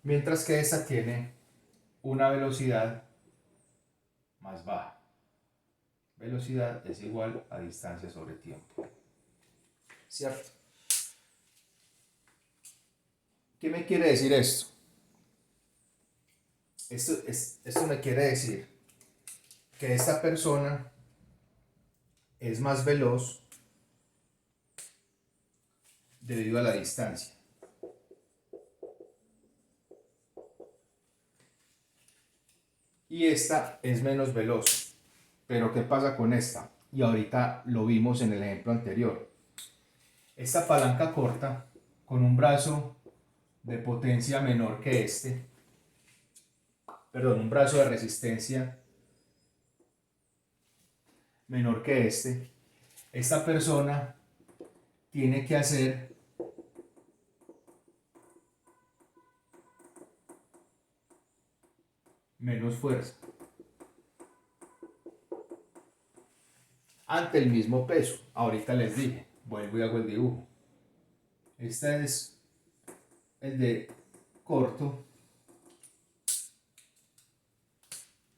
mientras que esta tiene una velocidad más baja. Velocidad es igual a distancia sobre tiempo. ¿Cierto? ¿Qué me quiere decir esto? Esto me quiere decir que esta persona es más veloz debido a la distancia. Y esta es menos veloz. Pero ¿qué pasa con esta? Y ahorita lo vimos en el ejemplo anterior. Esta palanca corta con un brazo de potencia menor que este, perdón, un brazo de resistencia menor que este, esta persona tiene que hacer menos fuerza ante el mismo peso. Ahorita les dije, vuelvo y hago el dibujo. Este es el de corto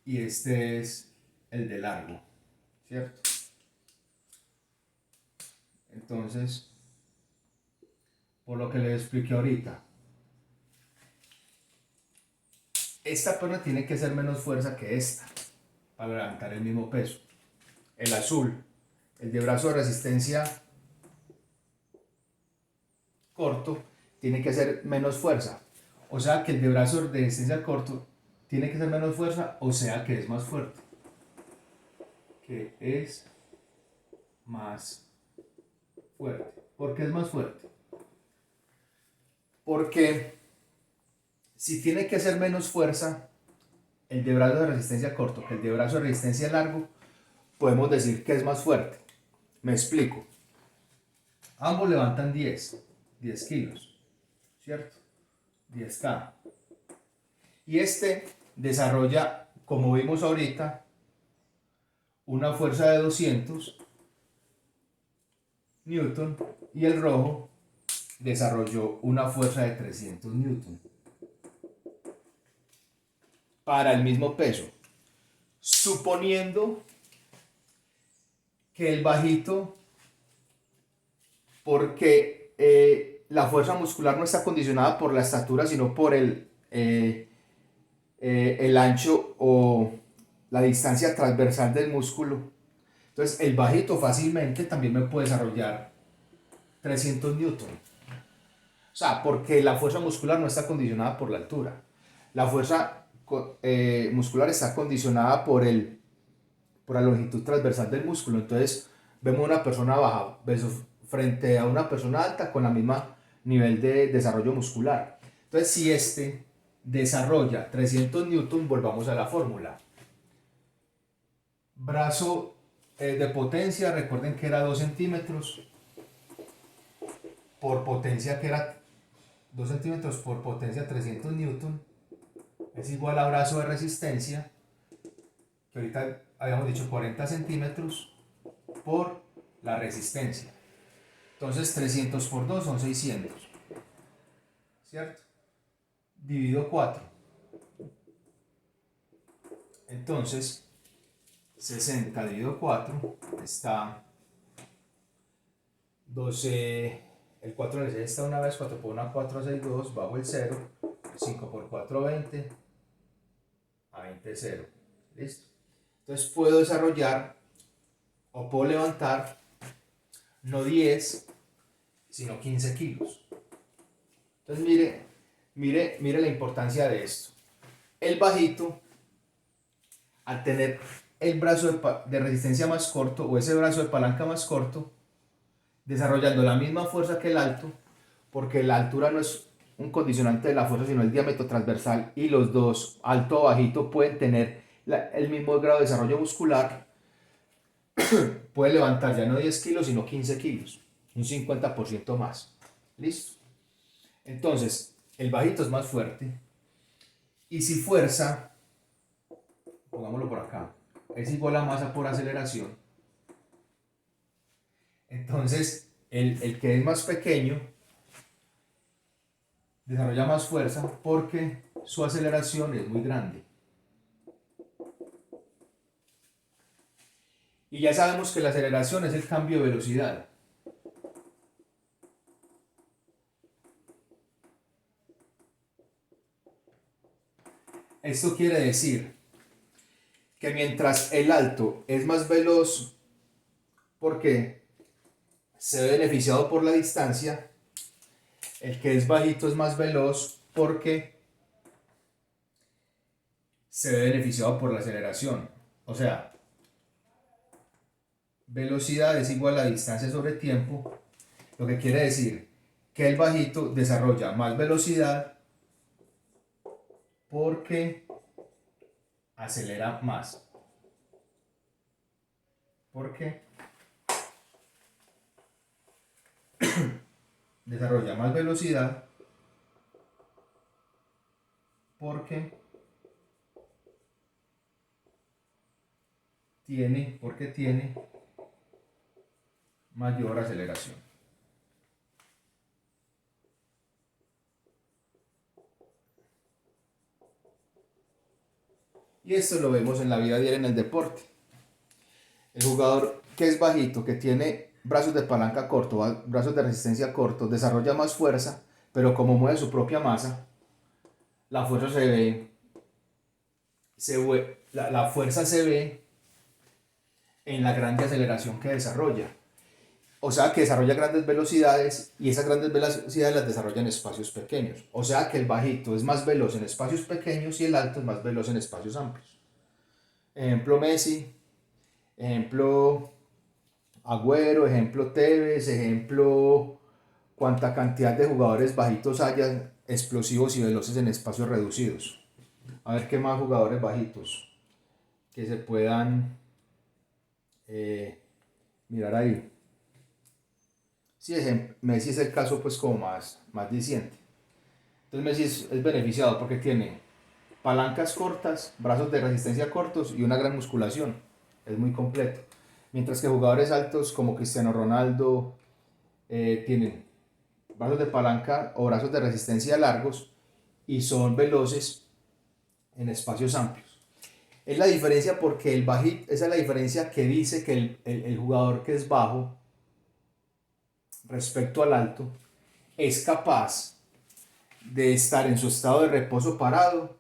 y este es el de largo, ¿cierto? Entonces, por lo que les expliqué ahorita, esta persona tiene que hacer menos fuerza que esta para levantar el mismo peso. El azul, el de brazo de resistencia corto, tiene que hacer menos fuerza. O sea que el de brazo de resistencia corto tiene que hacer menos fuerza, o sea que es más fuerte. Que es más fuerte. ¿Por qué es más fuerte? Porque si tiene que hacer menos fuerza el de brazo de resistencia corto que el de brazo de resistencia largo, podemos decir que es más fuerte. Me explico. Ambos levantan 10 kilos, ¿cierto? 10K. Y este desarrolla, como vimos ahorita, una fuerza de 200 newton y el rojo desarrolló una fuerza de 300 newton para el mismo peso, suponiendo que el bajito, porque la fuerza muscular no está condicionada por la estatura, sino por el ancho o la distancia transversal del músculo. Entonces el bajito fácilmente también me puede desarrollar 300 newton. O sea, porque la fuerza muscular no está condicionada por la altura. La fuerza muscular está condicionada por la longitud transversal del músculo. Entonces vemos una persona baja frente a una persona alta con la misma nivel de desarrollo muscular. Entonces si este desarrolla 300 newton, volvamos a la fórmula. Brazo de potencia, recuerden que era 2 centímetros por potencia, que era 2 centímetros por potencia 300 newton, es igual a brazo de resistencia, que ahorita habíamos dicho 40 centímetros por la resistencia. Entonces 300 por 2 son 600, ¿cierto? Divido 4. Entonces 60 dividido 4 está 12. El 4 en el 6 está una vez, 4 por 1, 4, 6, 2, bajo el 0. 5 por 4, 20. A 20, 0. ¿Listo? Entonces puedo desarrollar o puedo levantar no 10, sino 15 kilos. Entonces mire la importancia de esto. El bajito, al tener el brazo de resistencia más corto o ese brazo de palanca más corto, desarrollando la misma fuerza que el alto, porque la altura no es un condicionante de la fuerza, sino el diámetro transversal, y los dos, alto o bajito, pueden tener el mismo grado de desarrollo muscular, puede levantar ya no 10 kilos, sino 15 kilos, un 50% más. ¿Listo? Entonces, el bajito es más fuerte, y si fuerza, pongámoslo por acá, es igual a masa por aceleración, entonces el que es más pequeño desarrolla más fuerza porque su aceleración es muy grande. Y ya sabemos que la aceleración es el cambio de velocidad. Esto quiere decir que mientras el alto es más veloz porque se ve beneficiado por la distancia, el que es bajito es más veloz porque se ve beneficiado por la aceleración. O sea, velocidad es igual a distancia sobre tiempo, lo que quiere decir que el bajito desarrolla más velocidad porque acelera más. Porque desarrolla más velocidad porque tiene mayor aceleración. Y esto lo vemos en la vida diaria en el deporte. El jugador que es bajito, que tiene brazos de palanca corto, brazos de resistencia cortos, desarrolla más fuerza, pero como mueve su propia masa, la fuerza la fuerza se ve en la grande aceleración que desarrolla. O sea que desarrolla grandes velocidades y esas grandes velocidades las desarrolla en espacios pequeños. O sea que el bajito es más veloz en espacios pequeños y el alto es más veloz en espacios amplios. Ejemplo Messi, ejemplo Agüero, ejemplo Tevez, ejemplo cuánta cantidad de jugadores bajitos haya, explosivos y veloces en espacios reducidos. A ver qué más jugadores bajitos que se puedan mirar ahí. Sí, Messi es el caso pues como más diciente. Entonces Messi es beneficiado porque tiene palancas cortas, brazos de resistencia cortos y una gran musculación. Es muy completo. Mientras que jugadores altos como Cristiano Ronaldo tienen brazos de palanca o brazos de resistencia largos y son veloces en espacios amplios. Es la diferencia porque el bajito, esa es la diferencia que dice que el jugador que es bajo respecto al alto es capaz de estar en su estado de reposo parado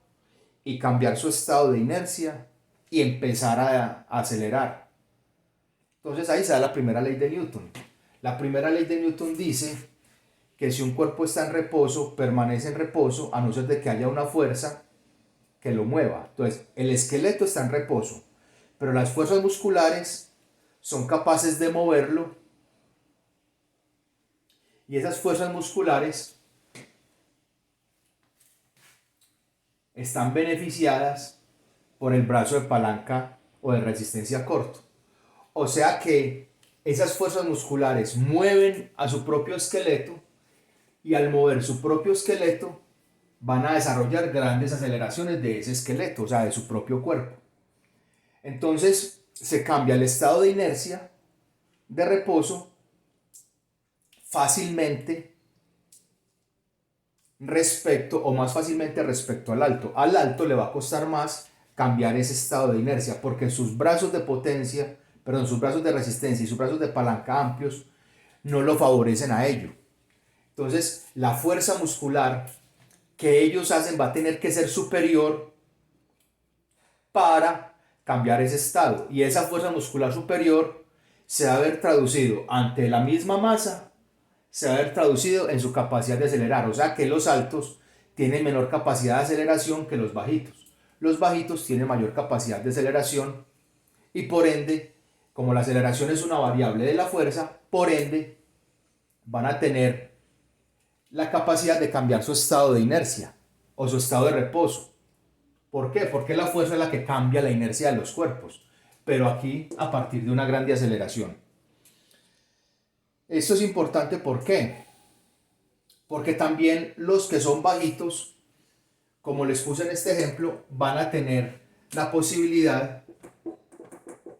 y cambiar su estado de inercia y empezar a acelerar. Entonces ahí se da la primera ley de Newton. La primera ley de Newton dice que si un cuerpo está en reposo, permanece en reposo a no ser de que haya una fuerza que lo mueva. Entonces el esqueleto está en reposo, pero las fuerzas musculares son capaces de moverlo y esas fuerzas musculares están beneficiadas por el brazo de palanca o de resistencia corto. O sea que esas fuerzas musculares mueven a su propio esqueleto y al mover su propio esqueleto van a desarrollar grandes aceleraciones de ese esqueleto, o sea, de su propio cuerpo. Entonces se cambia el estado de inercia de reposo fácilmente respecto o más fácilmente respecto al alto. Al alto le va a costar más cambiar ese estado de inercia porque sus brazos de potencia, perdón, sus brazos de resistencia y sus brazos de palanca amplios no lo favorecen a ello. Entonces, la fuerza muscular que ellos hacen va a tener que ser superior para cambiar ese estado. Y esa fuerza muscular superior se va a ver traducido ante la misma masa, se va a ver traducido en su capacidad de acelerar. O sea que los altos tienen menor capacidad de aceleración que los bajitos. Los bajitos tienen mayor capacidad de aceleración y por ende, como la aceleración es una variable de la fuerza, por ende van a tener la capacidad de cambiar su estado de inercia o su estado de reposo. ¿Por qué? Porque la fuerza es la que cambia la inercia de los cuerpos, pero aquí a partir de una grande aceleración. Esto es importante, ¿por qué? Porque también los que son bajitos, como les puse en este ejemplo, van a tener la posibilidad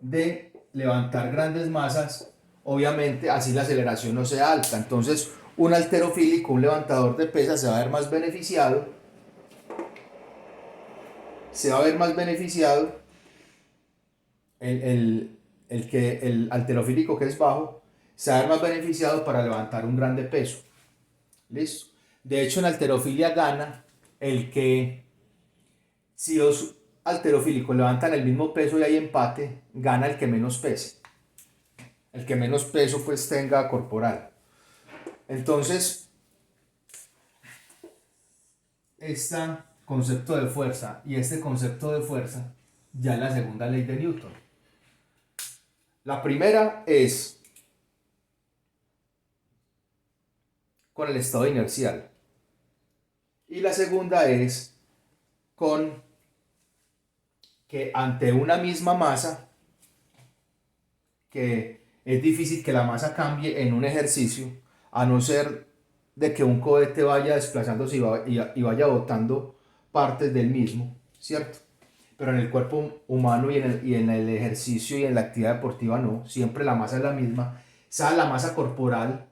de levantar grandes masas, obviamente así la aceleración no sea alta. Entonces un halterofílico, un levantador de pesas, se va a ver más beneficiado. Se va a ver más beneficiado el halterofílico que es bajo, se va a ver más beneficiado para levantar un grande peso. ¿Listo? De hecho, en halterofilia gana el que, si los halterofílicos levantan el mismo peso y hay empate, gana el que menos pese. El que menos peso pues tenga corporal. Entonces, este concepto de fuerza y este concepto de fuerza ya es la segunda ley de Newton. La primera es con el estado inercial y la segunda es con que ante una misma masa, que es difícil que la masa cambie en un ejercicio, a no ser de que un cohete vaya desplazándose y vaya botando partes del mismo, ¿cierto? Pero en el cuerpo humano y en el ejercicio y en la actividad deportiva no, siempre la masa es la misma, sea la masa corporal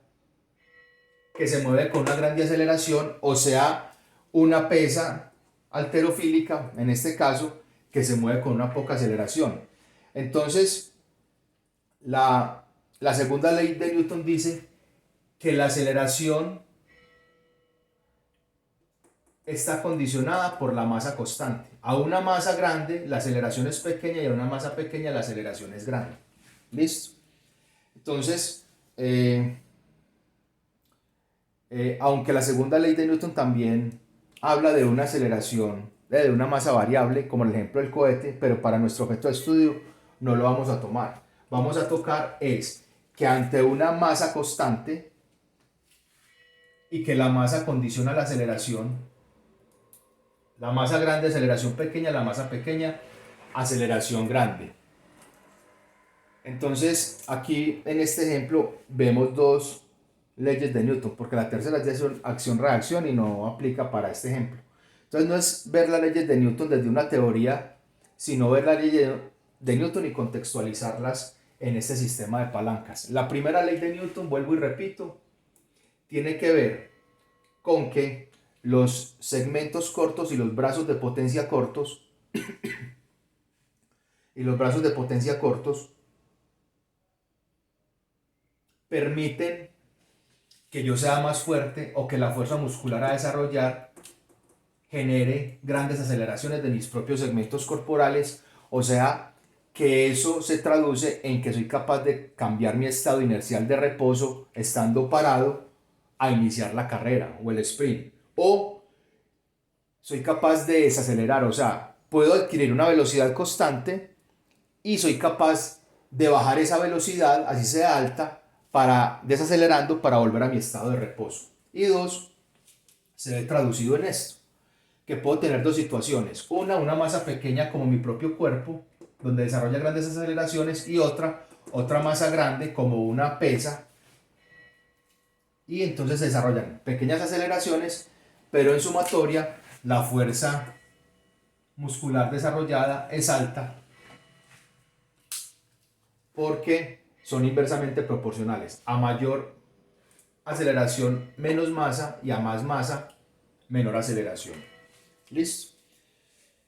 que se mueve con una gran aceleración, o sea una pesa halterofílica, en este caso, que se mueve con una poca aceleración. Entonces, la segunda ley de Newton dice que la aceleración está condicionada por la masa constante. A una masa grande la aceleración es pequeña y a una masa pequeña la aceleración es grande. ¿Listo? Entonces, aunque la segunda ley de Newton también habla de una aceleración, de una masa variable, como el ejemplo del cohete, pero para nuestro objeto de estudio no lo vamos a tomar. Vamos a tocar es que ante una masa constante y que la masa condiciona la aceleración, la masa grande, aceleración pequeña, la masa pequeña, aceleración grande. Entonces, aquí en este ejemplo vemos dos leyes de Newton, porque la tercera es de acción-reacción y no aplica para este ejemplo. Entonces, no es ver las leyes de Newton desde una teoría, sino ver las leyes de Newton y contextualizarlas en este sistema de palancas. La primera ley de Newton, vuelvo y repito, tiene que ver con que los segmentos cortos y los brazos de potencia cortos permiten que yo sea más fuerte o que la fuerza muscular a desarrollar genere grandes aceleraciones de mis propios segmentos corporales, o sea, que eso se traduce en que soy capaz de cambiar mi estado inercial de reposo estando parado a iniciar la carrera o el sprint, o soy capaz de desacelerar, o sea, puedo adquirir una velocidad constante y soy capaz de bajar esa velocidad, así sea alta, para desacelerando para volver a mi estado de reposo. Y dos, se ve traducido en esto, que puedo tener dos situaciones. Una masa pequeña como mi propio cuerpo, donde desarrolla grandes aceleraciones, y otra masa grande como una pesa, y entonces se desarrollan pequeñas aceleraciones, pero en sumatoria la fuerza muscular desarrollada es alta porque son inversamente proporcionales. A mayor aceleración, menos masa, y a más masa, menor aceleración. ¿Listo?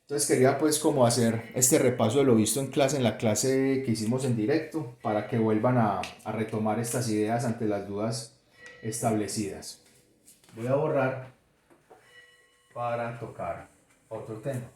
Entonces quería pues como hacer este repaso de lo visto en clase, en la clase que hicimos en directo, para que vuelvan a retomar estas ideas ante las dudas establecidas. Voy a borrar para tocar otro tema.